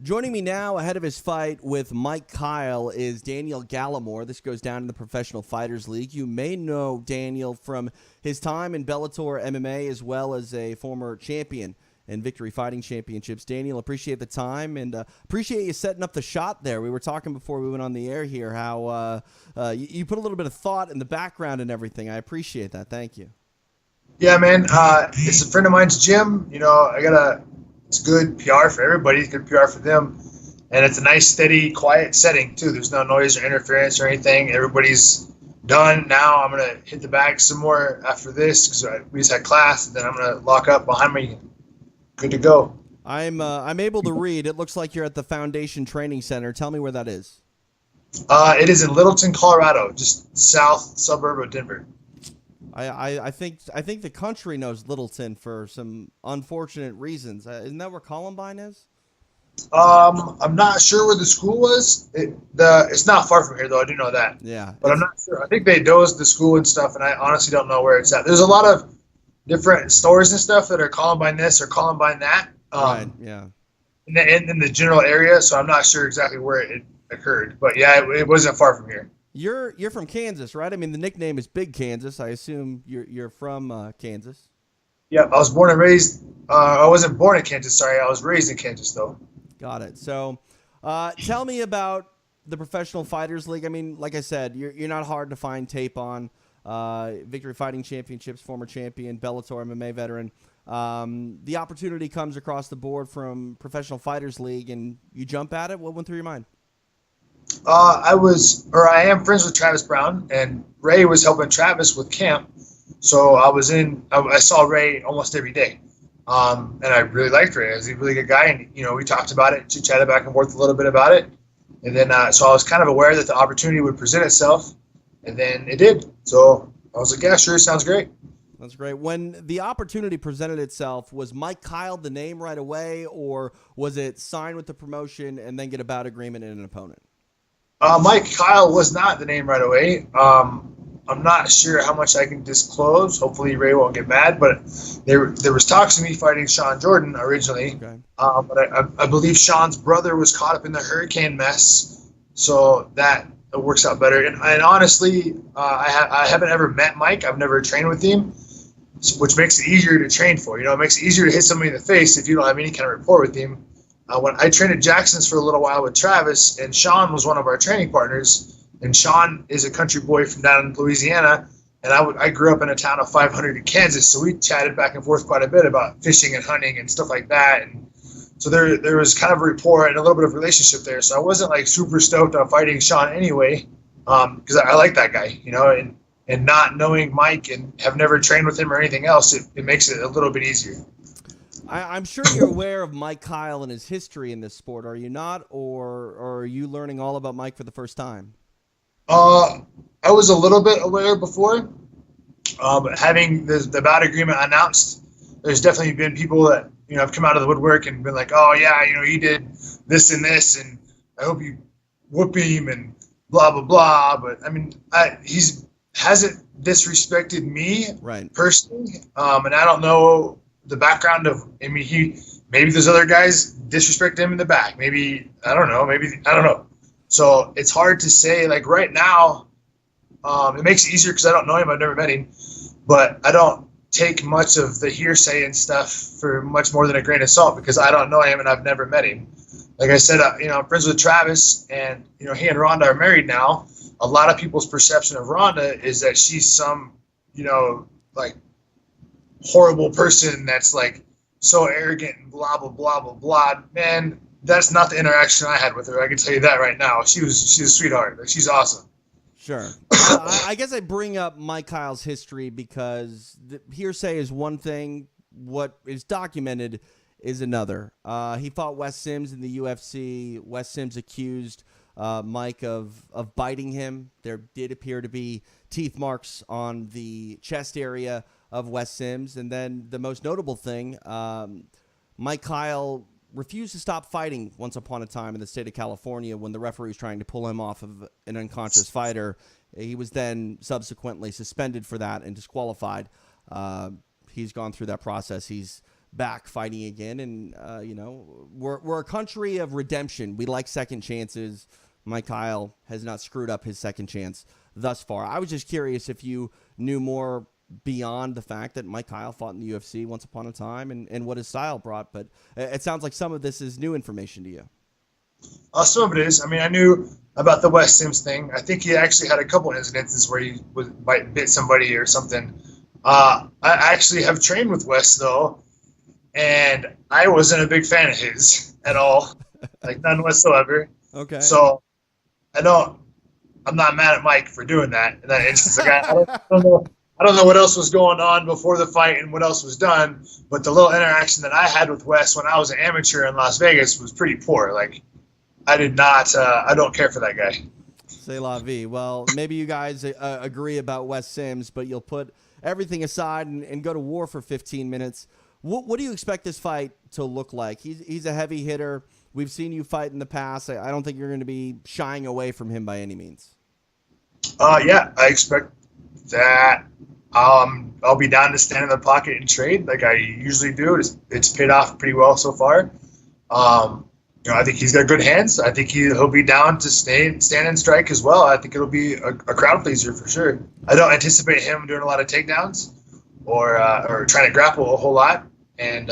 Joining me now ahead of his fight with Mike Kyle is Daniel Gallemore. This goes down in the Professional Fighters League. You may know Daniel from his time in Bellator MMA as well as a former champion in Victory Fighting Championships. Daniel, appreciate the time and appreciate you setting up the shot there. We were talking before we went on the air here how you put a little bit of thought in the background and everything. I appreciate that. Thank you. Yeah, man. It's a friend of mine's gym. You know, it's good PR for everybody. It's good PR for them. And it's a nice, steady, quiet setting, too. There's no noise or interference or anything. Everybody's done. Now I'm going to hit the bag some more after this because we just had class. And then I'm going to lock up behind me. Good to go. I'm able to read. It looks like you're at the Foundation Training Center. Tell me where that is. It is in Littleton, Colorado, just south suburb of Denver. I think the country knows Littleton for some unfortunate reasons. Isn't that where Columbine is? I'm not sure where the school was. It's not far from here, though. I do know that. Yeah. But I'm not sure. I think they dozed the school and stuff, and I honestly don't know where it's at. There's a lot of different stores and stuff that are Columbine this or Columbine that. Right, yeah. In the general area, so I'm not sure exactly where it occurred. But, yeah, it wasn't far from here. You're from Kansas, right? I mean, the nickname is Big Kansas. I assume you're from Kansas. Yeah, I was born and raised. I wasn't born in Kansas. Sorry, I was raised in Kansas, though. Got it. So, tell me about the Professional Fighters League. I mean, like I said, you're not hard to find tape on. Victory Fighting Championships, former champion, Bellator MMA veteran. The opportunity comes across the board from Professional Fighters League, and you jump at it. What went through your mind? I am friends with Travis Brown, and Ray was helping Travis with camp. So I saw Ray almost every day. And I really liked Ray. He's a really good guy. And, we talked about it, chatted back and forth a little bit about it. And then, so I was kind of aware that the opportunity would present itself. And then it did. So I was like, yeah, sure. Sounds great. That's great. When the opportunity presented itself, was Mike Kyle the name right away, or was it sign with the promotion and then get a bout agreement and an opponent? Mike Kyle was not the name right away. I'm not sure how much I can disclose. Hopefully Ray won't get mad, but there was talks of me fighting Sean Jordan originally. Okay. But I believe Sean's brother was caught up in the hurricane mess, so that works out better. And honestly, I haven't ever met Mike. I've never trained with him, which makes it easier to train for. It makes it easier to hit somebody in the face if you don't have any kind of rapport with him. When I trained at Jackson's for a little while with Travis, and Sean was one of our training partners, and Sean is a country boy from down in Louisiana, and I grew up in a town of 500 in Kansas, so we chatted back and forth quite a bit about fishing and hunting and stuff like that, and so there was kind of a rapport and a little bit of relationship there, so I wasn't like super stoked on fighting Sean anyway, because I like that guy, and not knowing Mike and have never trained with him or anything else, it makes it a little bit easier. I'm sure you're aware of Mike Kyle and his history in this sport, are you not? Or are you learning all about Mike for the first time? I was a little bit aware before, but having the bout agreement announced, there's definitely been people that have come out of the woodwork and been like, oh yeah, he did this and this, and I hope you whoop him and blah blah blah. But I mean, he hasn't disrespected me right personally, and I don't know the background of. I mean, maybe those other guys disrespect him in the back. Maybe I don't know. So it's hard to say. Like right now, it makes it easier because I don't know him. I've never met him, but I don't take much of the hearsay and stuff for much more than a grain of salt because I don't know him and I've never met him. Like I said, I'm friends with Travis, and he and Rhonda are married now. A lot of people's perception of Rhonda is that she's some, like horrible person that's like so arrogant and blah blah blah blah blah. Man, that's not the interaction I had with her. I can tell you that right now. She's a sweetheart. Like, she's awesome. Sure. I guess I bring up Mike Kyle's history because the hearsay is one thing. What is documented is another. He fought Wes Sims in the UFC. Wes Sims accused Mike of biting him. There did appear to be teeth marks on the chest area of Wes Sims. And then the most notable thing, Mike Kyle refused to stop fighting once upon a time in the state of California when the referee was trying to pull him off of an unconscious fighter. He was then subsequently suspended for that and disqualified. He's gone through that process. He's back fighting again. And, we're a country of redemption. We like second chances. Mike Kyle has not screwed up his second chance thus far. I was just curious if you knew more beyond the fact that Mike Kyle fought in the UFC once upon a time and what his style brought. But it sounds like some of this is new information to you. Some of it is. I mean, I knew about the Wes Sims thing. I think he actually had a couple incidences where he might bit somebody or something. I actually have trained with Wes, though, and I wasn't a big fan of his at all, like none whatsoever. Okay. So I'm not mad at Mike for doing that in that instance. Like, I don't know what else was going on before the fight and what else was done, but the little interaction that I had with Wes when I was an amateur in Las Vegas was pretty poor. Like, I don't care for that guy. C'est la vie. Well, maybe you guys agree about Wes Sims, but you'll put everything aside and go to war for 15 minutes. What do you expect this fight to look like? He's a heavy hitter. We've seen you fight in the past. I don't think you're going to be shying away from him by any means. Yeah, I expect that. I'll be down to stand in the pocket and trade like I usually do. It's paid off pretty well so far. I think he's got good hands. I think he'll be down to stand and strike as well. I think it'll be a crowd pleaser for sure. I don't anticipate him doing a lot of takedowns or trying to grapple a whole lot, and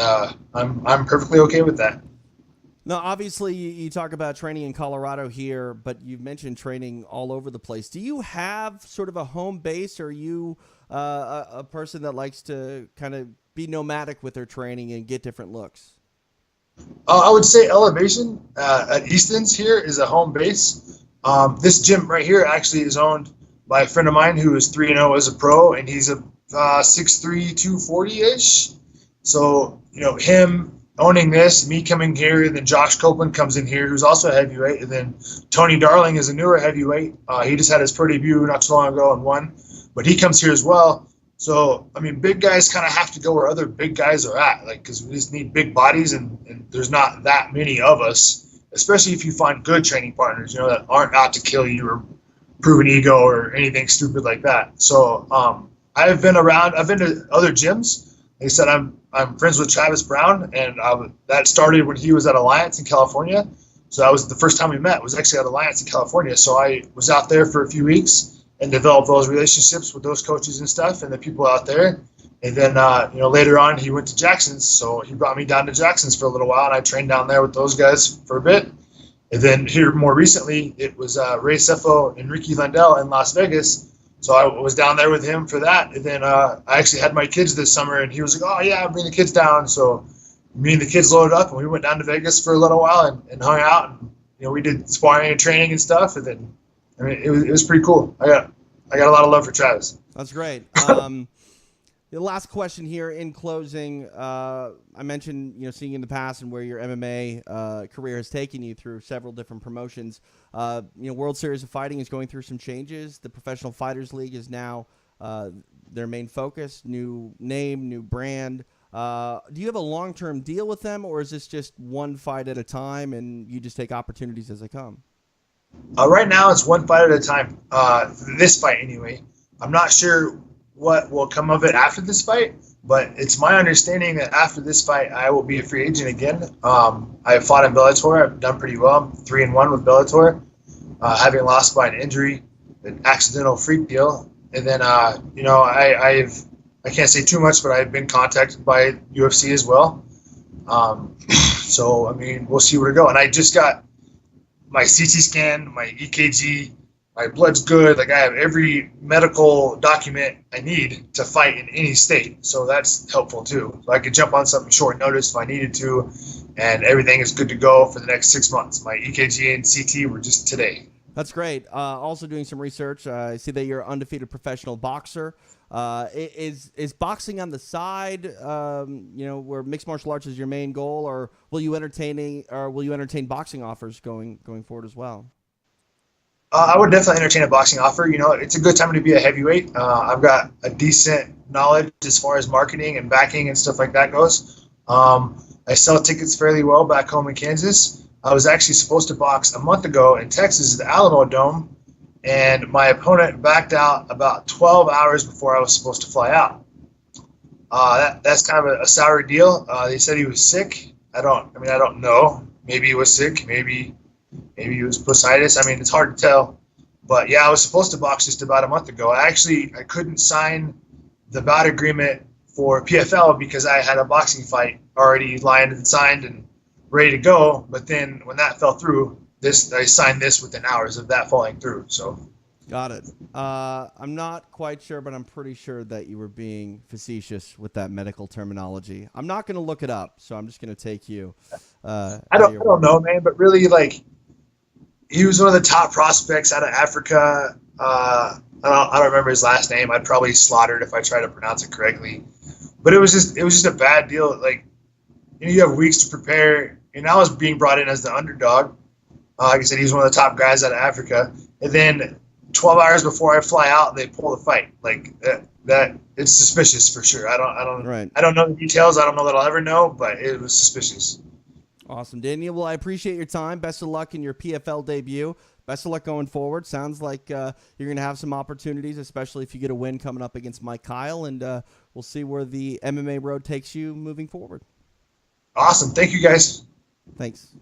I'm perfectly okay with that. Now, obviously, you talk about training in Colorado here, but you've mentioned training all over the place. Do you have sort of a home base, or are you a person that likes to kind of be nomadic with their training and get different looks? I would say Elevation at Easton's here is a home base. This gym right here actually is owned by a friend of mine who is 3-0 as a pro, and he's a 6'3", 240-ish. So, him owning this, me coming here, and then Josh Copeland comes in here, who's also a heavyweight, and then Tony Darling is a newer heavyweight. He just had his pro debut not too long ago and won, but he comes here as well. So, I mean, big guys kind of have to go where other big guys are at, like, because we just need big bodies, and there's not that many of us, especially if you find good training partners, that aren't out to kill you or prove an ego or anything stupid like that. So, I've been to other gyms. Like I said, I'm friends with Travis Brown, and that started when he was at Alliance in California. So that was the first time we met, was actually at Alliance in California. So I was out there for a few weeks and developed those relationships with those coaches and stuff and the people out there. And then, later on he went to Jackson's. So he brought me down to Jackson's for a little while, and I trained down there with those guys for a bit. And then here more recently, it was Ray Sefo and Ricky Lundell in Las Vegas. So I was down there with him for that. And then I actually had my kids this summer, and he was like, oh, yeah, I'll bring the kids down. So me and the kids loaded up, and we went down to Vegas for a little while and hung out. And, we did sparring and training and stuff. And then, I mean, it was pretty cool. I got a lot of love for Travis. That's great. The last question here in closing, I mentioned, seeing in the past and where your MMA career has taken you through several different promotions. World Series of Fighting is going through some changes. The Professional Fighters League is now their main focus, new name, new brand. Do you have a long-term deal with them, or is this just one fight at a time and you just take opportunities as they come? Right now, it's one fight at a time. This fight, anyway. I'm not sure what will come of it after this fight, but it's my understanding that after this fight, I will be a free agent again. I fought in Bellator. I've done pretty well. I'm 3-1 with Bellator, having lost by an injury, an accidental freak deal. And then, I can't say too much, but I've been contacted by UFC as well. So, I mean, we'll see where to go. And I just got my CT scan, my EKG, my blood's good. Like, I have every medical document I need to fight in any state. So that's helpful too. So I could jump on something short notice if I needed to, and everything is good to go for the next 6 months. My EKG and CT were just today. That's great. Also doing some research. I see that you're an undefeated professional boxer. Is boxing on the side, where mixed martial arts is your main goal, or will you entertain boxing offers going forward as well? I would definitely entertain a boxing offer. It's a good time to be a heavyweight. I've got a decent knowledge as far as marketing and backing and stuff like that goes. I sell tickets fairly well back home in Kansas. I was actually supposed to box a month ago in Texas at the Alamo Dome, and my opponent backed out about 12 hours before I was supposed to fly out. That's kind of a sour deal. They said he was sick. I don't know. Maybe he was sick. Maybe he was bursitis. I mean, it's hard to tell. But yeah, I was supposed to box just about a month ago. I couldn't sign the bout agreement for PFL because I had a boxing fight already lined and signed and ready to go. But then when that fell through, I signed this within hours of that falling through. So Got it. I'm not quite sure, but I'm pretty sure that you were being facetious with that medical terminology. I'm not going to look it up, so I'm just going to take you. I don't know, man. But really, like, he was one of the top prospects out of Africa. I don't remember his last name. I'd probably slaughter it if I tried to pronounce it correctly. But it was just a bad deal. Like, you have weeks to prepare, and I was being brought in as the underdog. Like I said, he's one of the top guys out of Africa, and then 12 hours before I fly out, they pull the fight. Like that it's suspicious for sure. I don't know the details. I don't know that I'll ever know, but it was suspicious. Awesome, Daniel. Well, I appreciate your time. Best of luck in your PFL debut. Best of luck going forward. Sounds like you're going to have some opportunities, especially if you get a win coming up against Mike Kyle, and we'll see where the MMA road takes you moving forward. Awesome. Thank you, guys. Thanks.